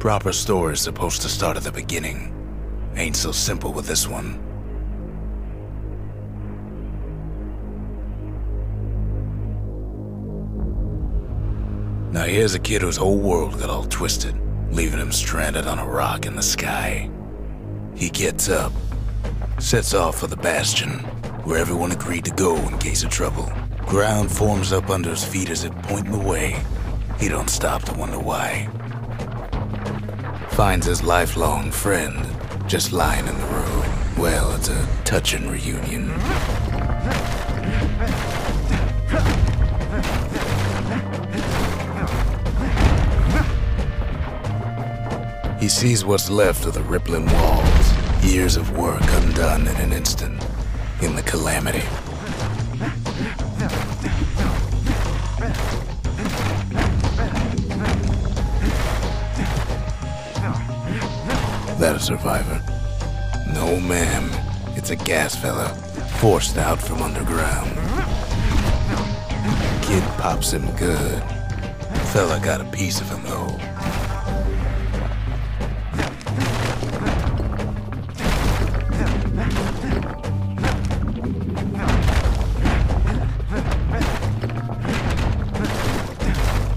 Proper story's supposed to start at the beginning. Ain't so simple with this one. Now here's a kid whose whole world got all twisted, leaving him stranded on a rock in the sky. He gets up, sets off for the Bastion, where everyone agreed to go in case of trouble. Ground forms up under his feet as if pointing the way. He don't stop to wonder why. Finds his lifelong friend just lying in the road. Well, it's a touching reunion. He sees what's left of the rippling walls, years of work undone in an instant, in the calamity. That a survivor? No, ma'am. It's a gas fella, forced out from underground. Kid pops him good. Fella got a piece of him, though.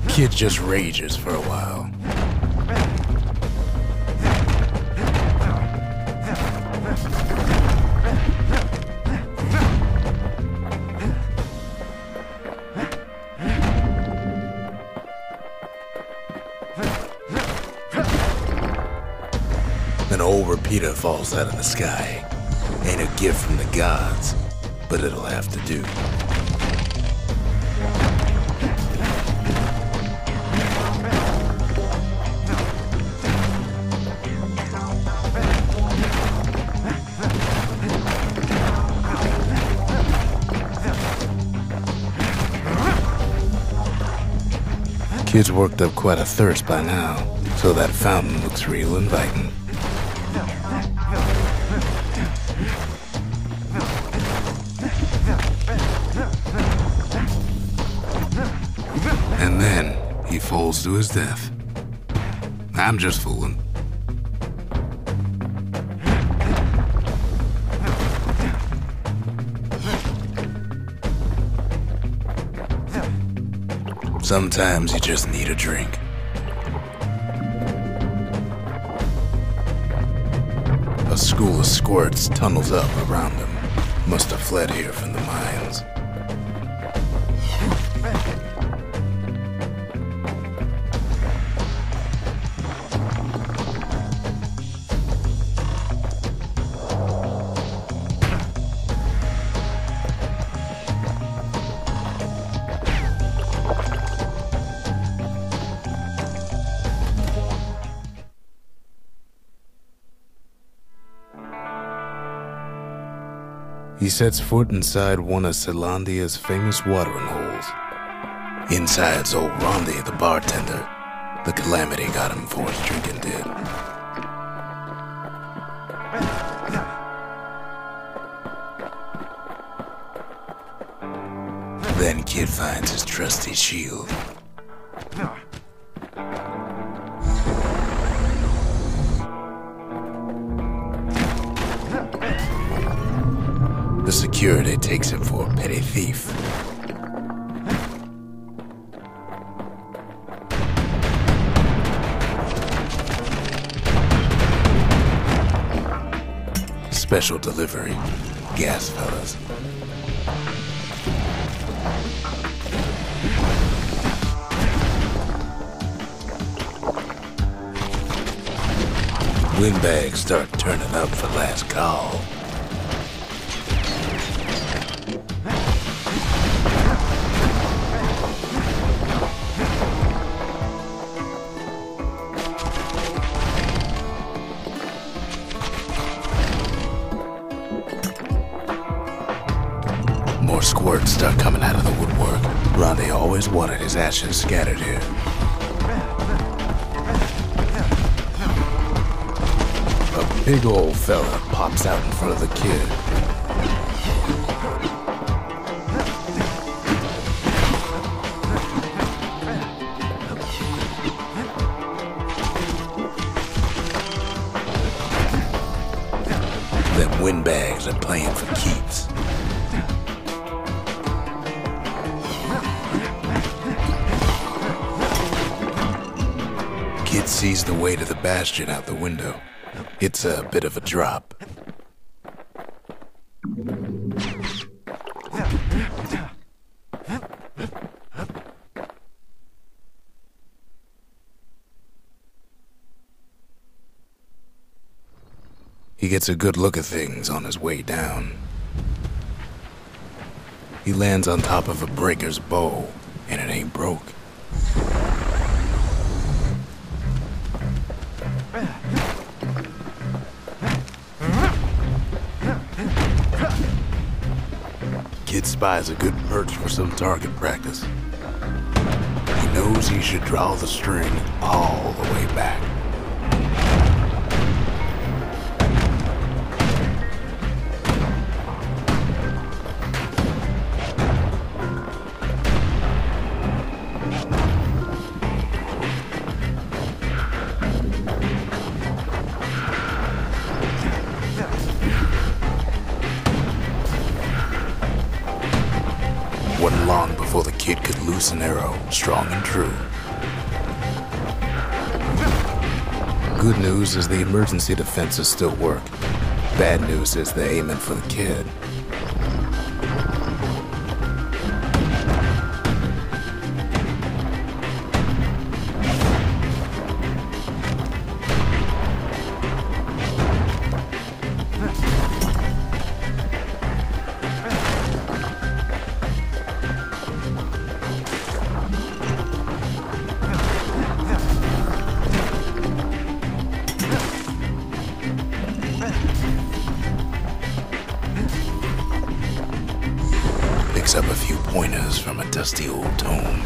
Kid just rages for a while. An old repeater falls out of the sky. Ain't a gift from the gods, but it'll have to do. Kid's worked up quite a thirst by now, so that fountain looks real inviting. And then he falls to his death. I'm just fooling. Sometimes you just need a drink. A school of squirts tunnels up around him. Must have fled here from the mines. He sets foot inside one of Celandia's famous watering holes. Inside's old Rondi, the bartender. The calamity got him before his drinking did. Then Kid finds his trusty shield. The security takes him for a petty thief. Special delivery, gas fellas. Windbags start turning up for last call. More squirts start coming out of the woodwork. Rondi always wanted his ashes scattered here. A big old fella pops out in front of the kid. Them windbags are playing for keeps. Kid sees the way to the Bastion out the window. It's a bit of a drop. He gets a good look at things on his way down. He lands on top of a breaker's bow, and it ain't broke. Kid spies a good perch for some target practice. He knows he should draw the string all the way back. Wasn't long before the kid could loose an arrow, strong and true. Good news is the emergency defenses still work. Bad news is they're aiming for the kid. Picks up a few pointers from a dusty old tome.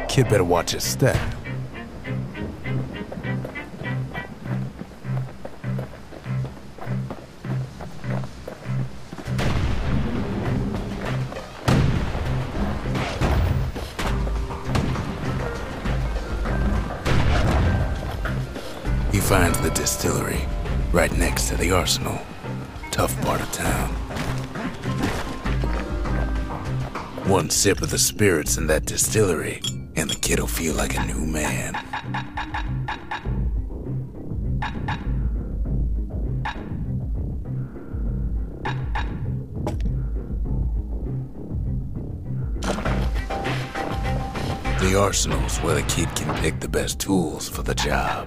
Kid better watch his step. He finds the distillery right next to the arsenal. Tough part of town. One sip of the spirits in that distillery, and the kid'll feel like a new man. The arsenal's where the kid can pick the best tools for the job.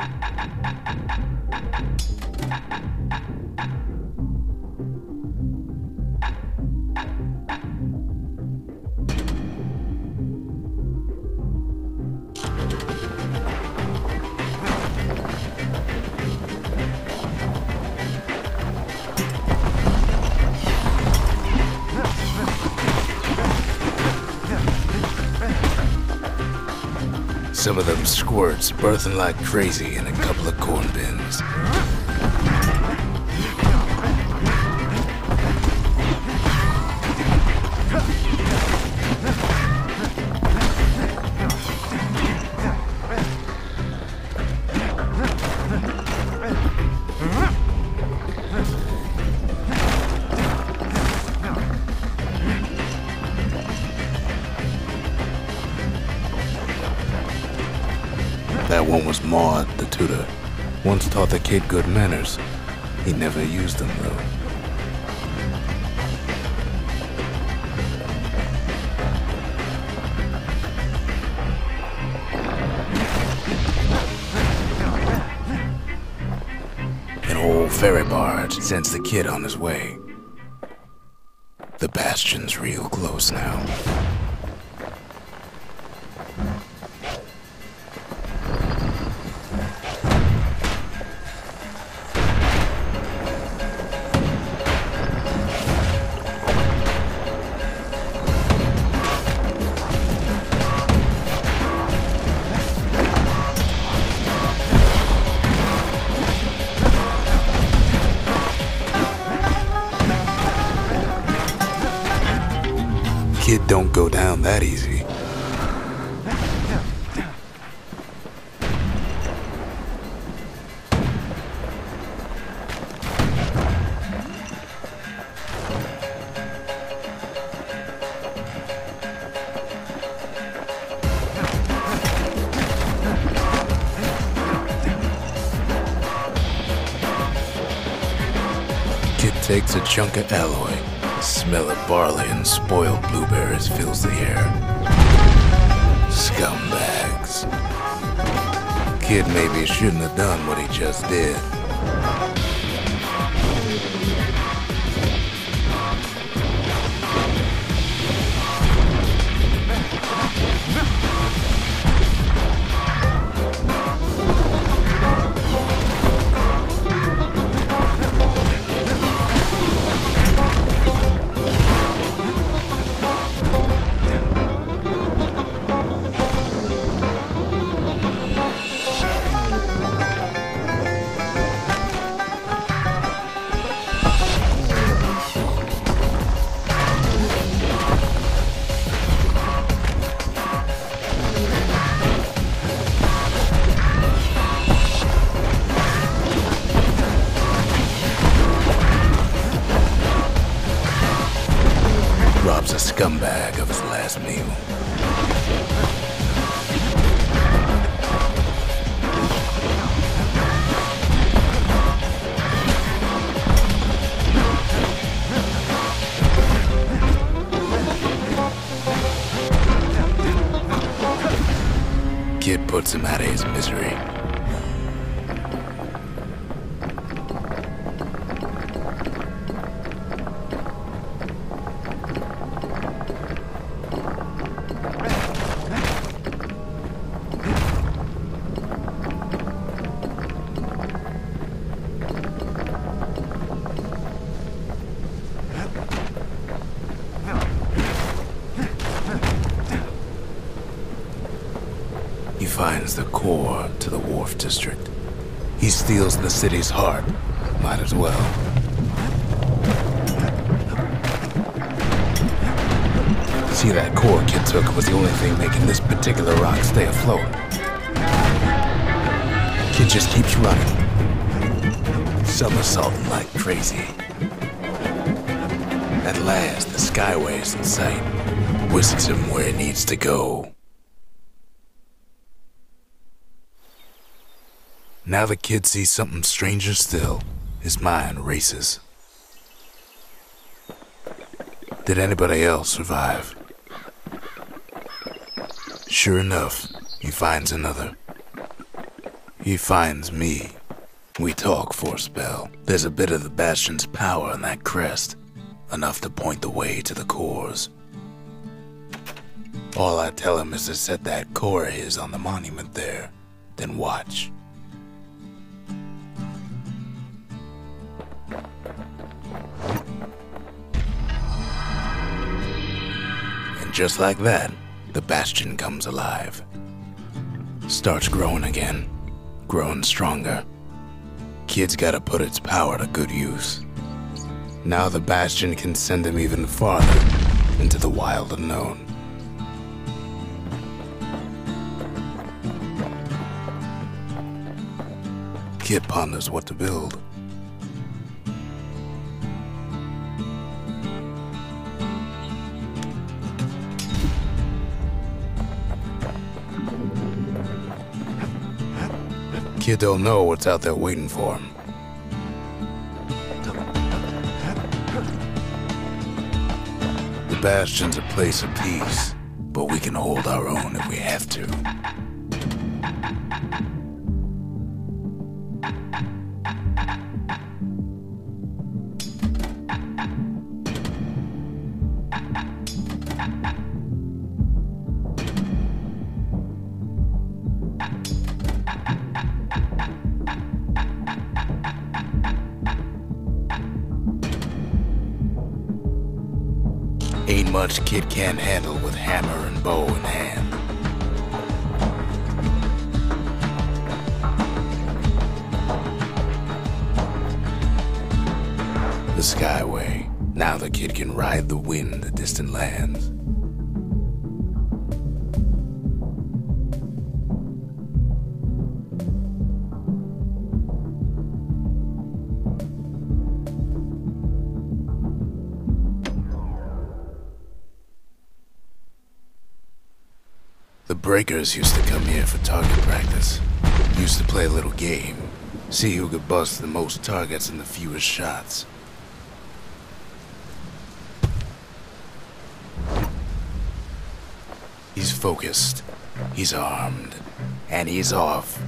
Some of them squirts birthing like crazy in a couple of corn bins. That one was Maud, the tutor. Once taught the kid good manners. He never used them, though. An old ferry barge sends the kid on his way. The Bastion's real close now. Kid don't go down that easy. Kid takes a chunk of alloy. The smell of barley and spoiled blueberries fills the air. Scumbags. Kid maybe shouldn't have done what he just did. Robs a scumbag of his last meal. Kid puts him out of his misery. He finds the core to the Wharf District. He steals the city's heart. Might as well. See, that core Kid took was the only thing making this particular rock stay afloat. Kid just keeps running, somersaulting like crazy. At last, the skyway's in sight. Whisks him where he needs to go. Now the kid sees something stranger still. His mind races. Did anybody else survive? Sure enough, he finds another. He finds me. We talk for a spell. There's a bit of the Bastion's power in that crest. Enough to point the way to the cores. All I tell him is to set that core of his on the monument there. Then watch. Just like that, the Bastion comes alive. Starts growing again, growing stronger. Kid's gotta put its power to good use. Now the Bastion can send him even farther into the wild unknown. Kid ponders what to build. Kid don't know what's out there waiting for him. The Bastion's a place of peace, but we can hold our own if we have to. Ain't much Kid can't handle with hammer and bow in hand. The Skyway. Now the Kid can ride the wind to distant lands. The breakers used to come here for target practice. Used to play a little game. See who could bust the most targets and the fewest shots. He's focused, he's armed, and he's off.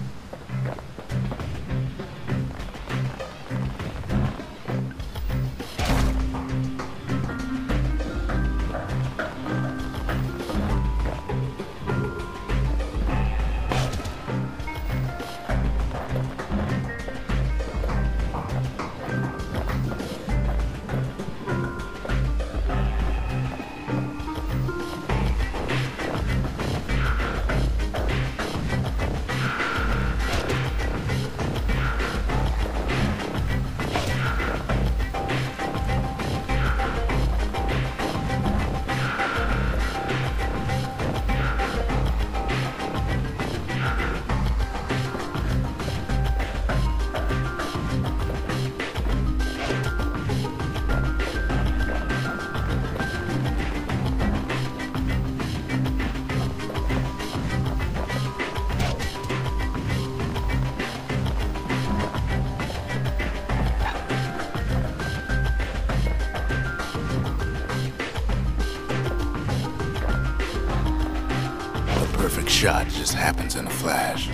Perfect shot just happens in a flash.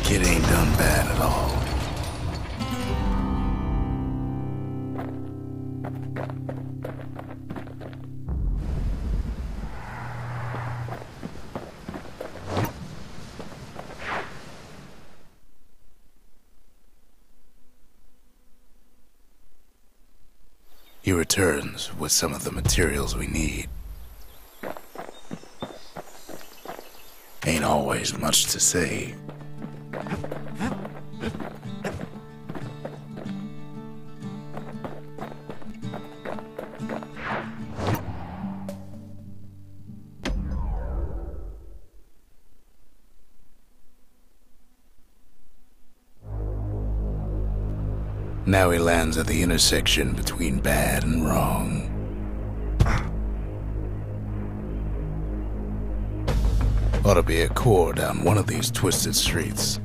Kid ain't done bad at all. He returns with some of the materials we need. Ain't always much to say. Now he lands at the intersection between bad and wrong. Ought to be a core down one of these twisted streets.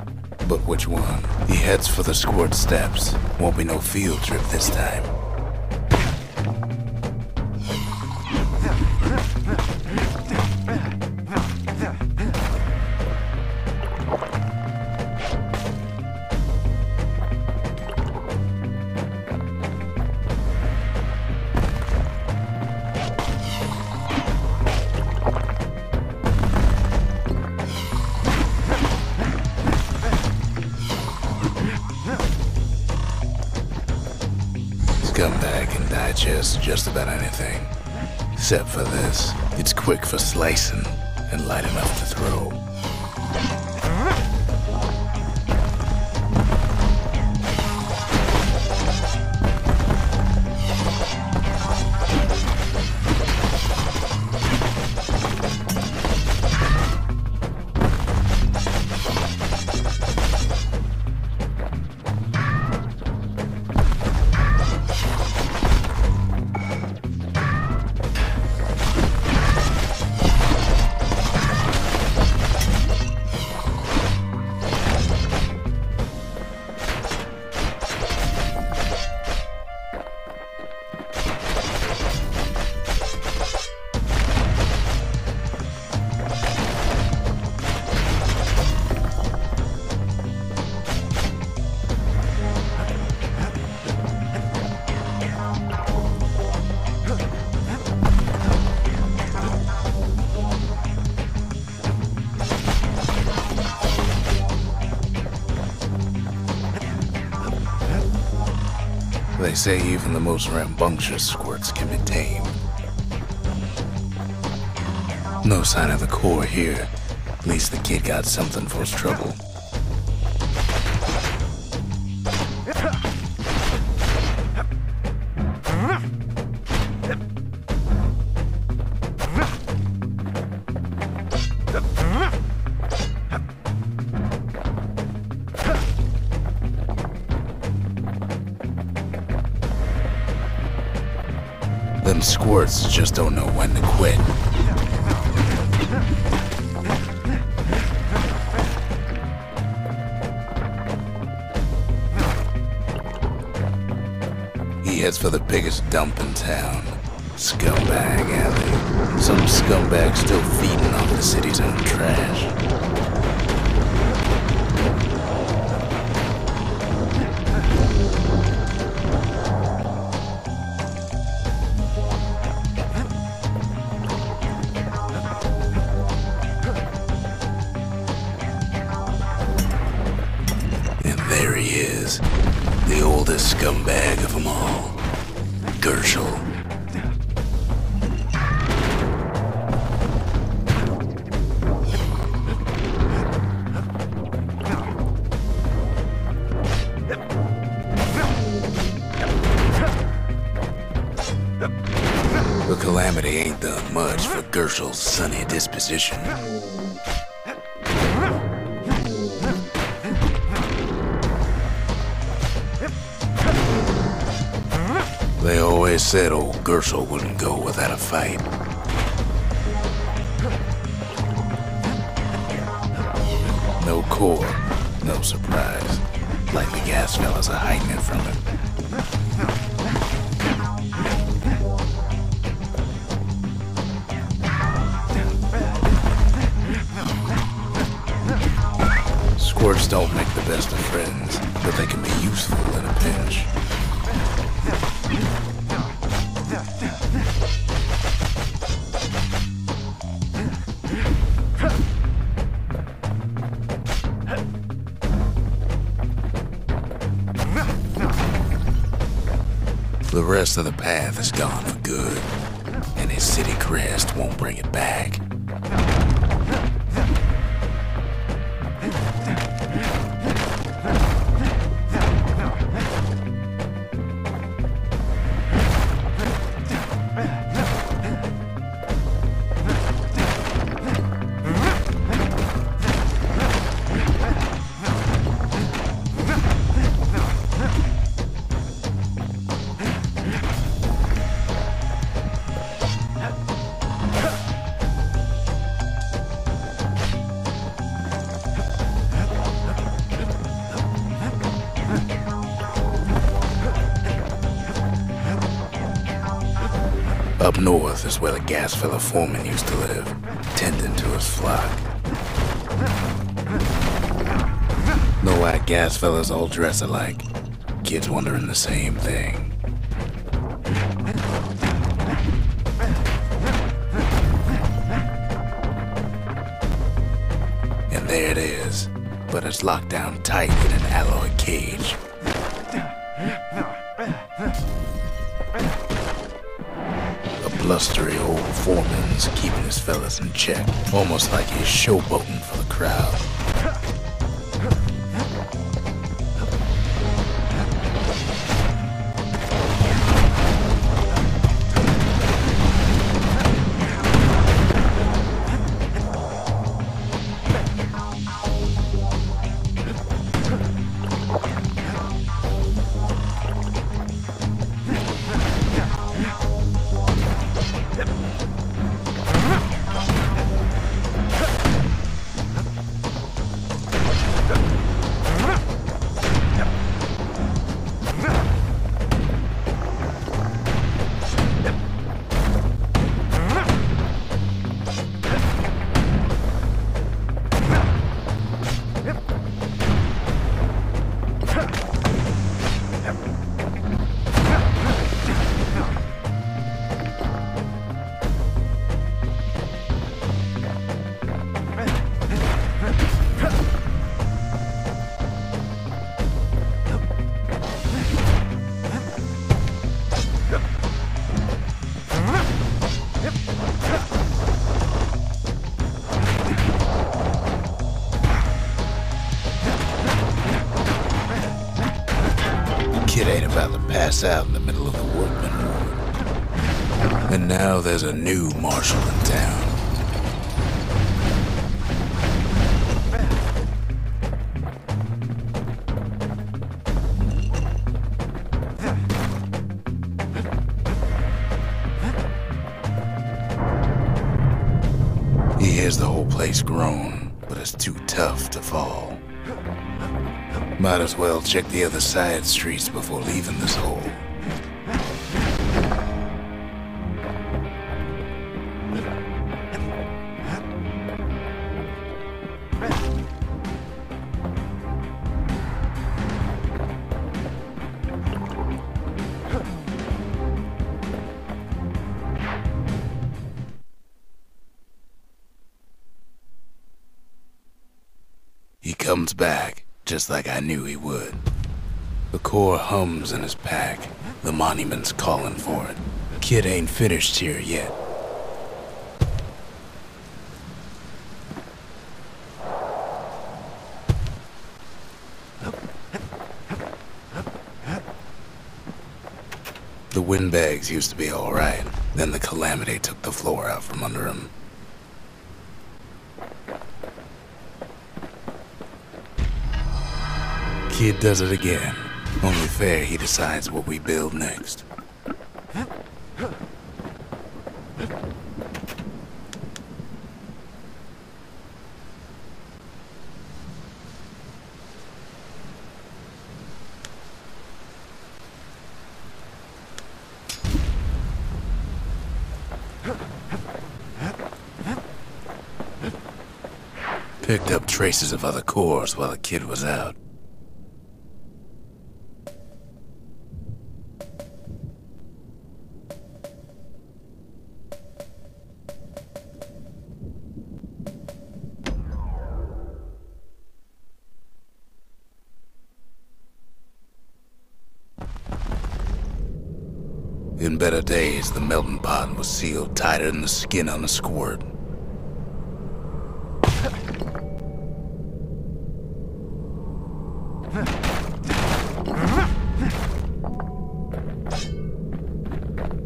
But which one? He heads for the squirt steps. Won't be no field trip this time. Come back and digest just about anything. Except for this. It's quick for slicing and light enough to throw. They say even the most rambunctious squirts can be tamed. No sign of the core here. At least the kid got something for his trouble. Them squirts just don't know when to quit. He heads for the biggest dump in town, Scumbag Alley. Some scumbag still feeding off the city's own trash. There he is, the oldest scumbag of them all, Gershel. The calamity ain't done much for Gershel's sunny disposition. They always said old Gershel wouldn't go without a fight. No core, no surprise. Like the gas fellas are hiding it from him. Squirts don't make the best of friends, but they can be useful in a pinch. The rest of the path is gone for good, and his city crest won't bring it back. Up north is where the gas fella foreman used to live, tending to his flock. Know why gas fellas all dress alike? Kids wondering the same thing. And there it is, but it's locked down tight in an alloy cage. Blustery old foreman's keeping his fellas in check, almost like he's showboating for the crowd. kid ain't about to pass out in the middle of the workman ward. And now there's a new marshal in town. He hears the whole place groan, but it's too tough to fall. Might as well check the other side streets before leaving this hole. He comes back, just like I knew he would. The core hums in his pack. The monument's calling for it. Kid ain't finished here yet. The windbags used to be alright. Then the calamity took the floor out from under him. Kid does it again. Only fair he decides what we build next. Picked up traces of other cores while the kid was out. In better days, the melting pot was sealed tighter than the skin on a squirt.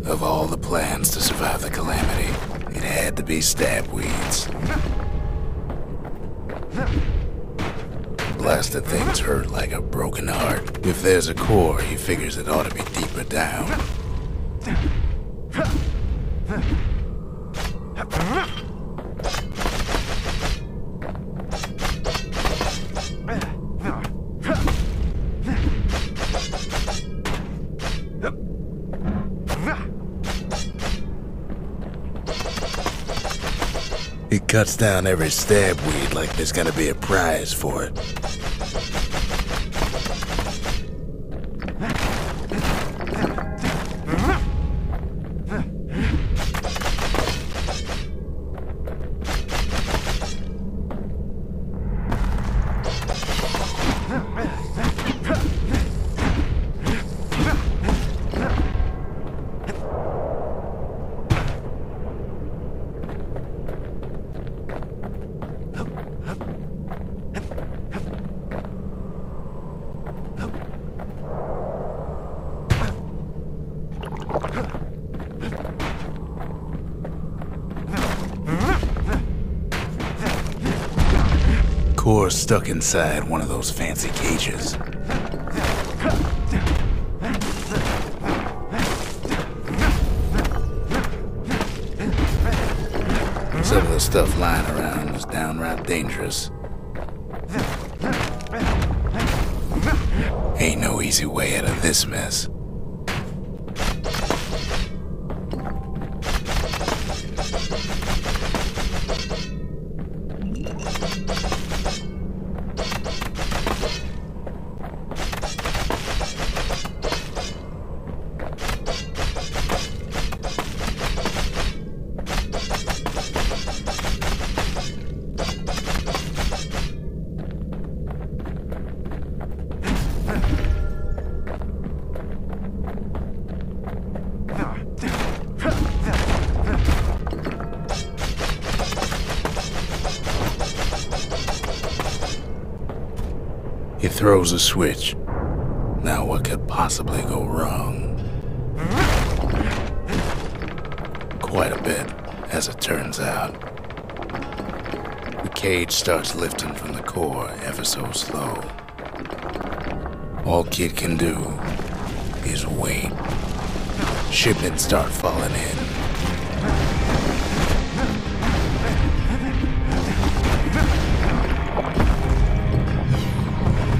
Of all the plans to survive the calamity, it had to be stab weeds. Blasted things hurt like a broken heart. If there's a core, he figures it ought to be deeper down. He cuts down every stab weed like there's gonna be a prize for it. Core stuck inside one of those fancy cages. Some of the stuff lying around is downright dangerous. Ain't no easy way out of this mess. He throws a switch. Now what could possibly go wrong? Quite a bit, as it turns out. The cage starts lifting from the core ever so slow. All Kid can do is wait. Shipments start falling in.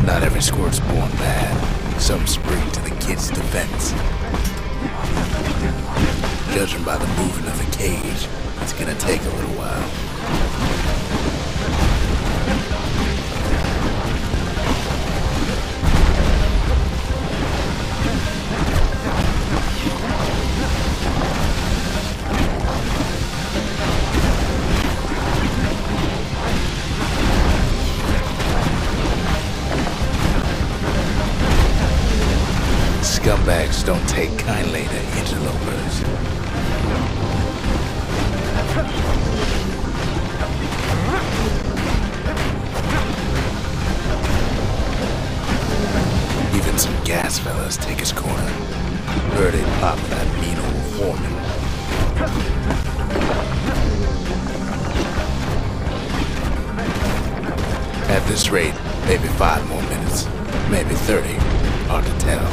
Not every squirt's born bad. Some spring to the Kid's defense. Judging by the movement of the cage, it's gonna take a little while. Scumbags don't take kindly to interlopers. Even some gas fellas take his corner. Heard it pop that mean old foreman. At this rate, maybe 5 more minutes, maybe 30, hard to tell.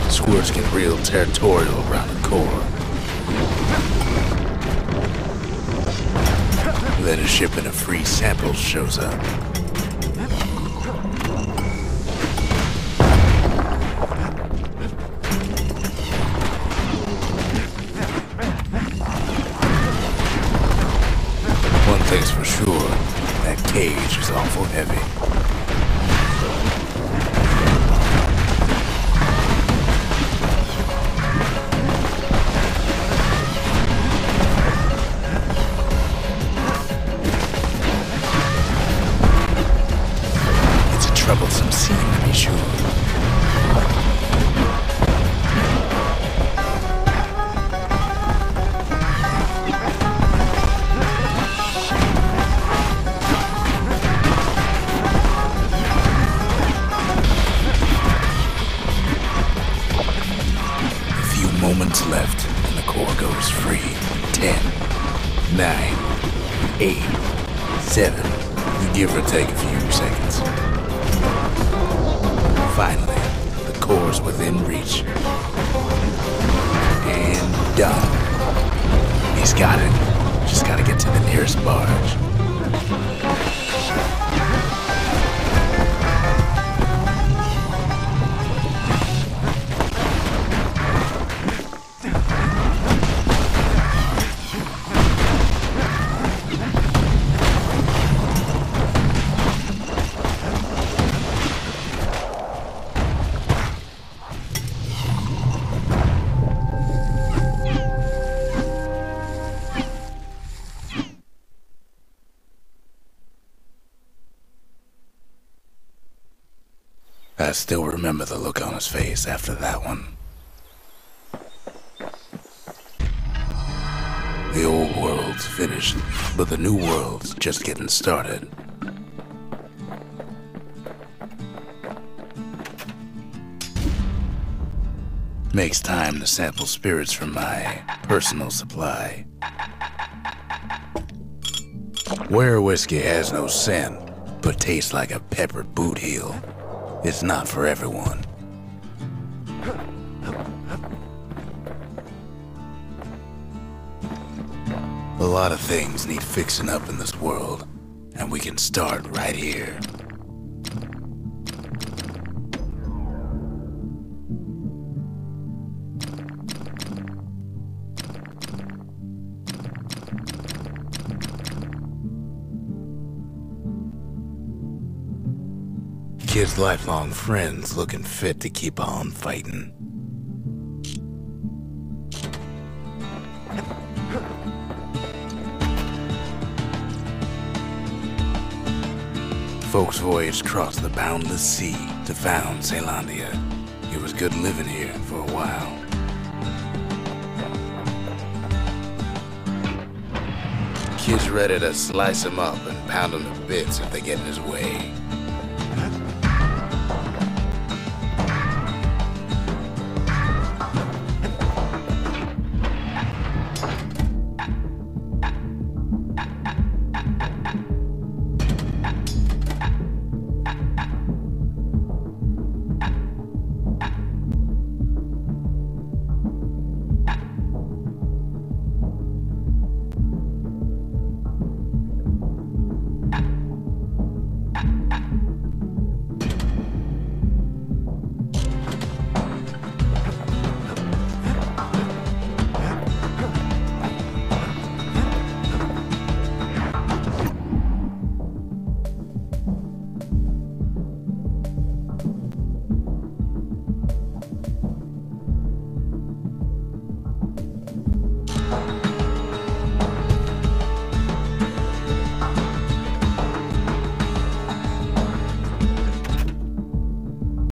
Squirts get real territorial around the core. Then a shipment of free samples shows up. One thing's for sure, that cage is awful heavy. Troublesome scene, to be sure. A few moments left, and the core goes free. 10, 9, 8, 7. Give or take a few seconds. Finally, the core's within reach. And done. He's got it. Just gotta get to the nearest barge. I still remember the look on his face after that one. The old world's finished, but the new world's just getting started. Makes time to sample spirits from my personal supply. Where whiskey has no scent, but tastes like a peppered boot heel, it's not for everyone. A lot of things need fixing up in this world, and we can start right here. Kid's lifelong friends looking fit to keep on fighting. Folks voyaged across the boundless sea to found Caelandia. It was good living here for a while. Kid's ready to slice him up and pound him to bits if they get in his way.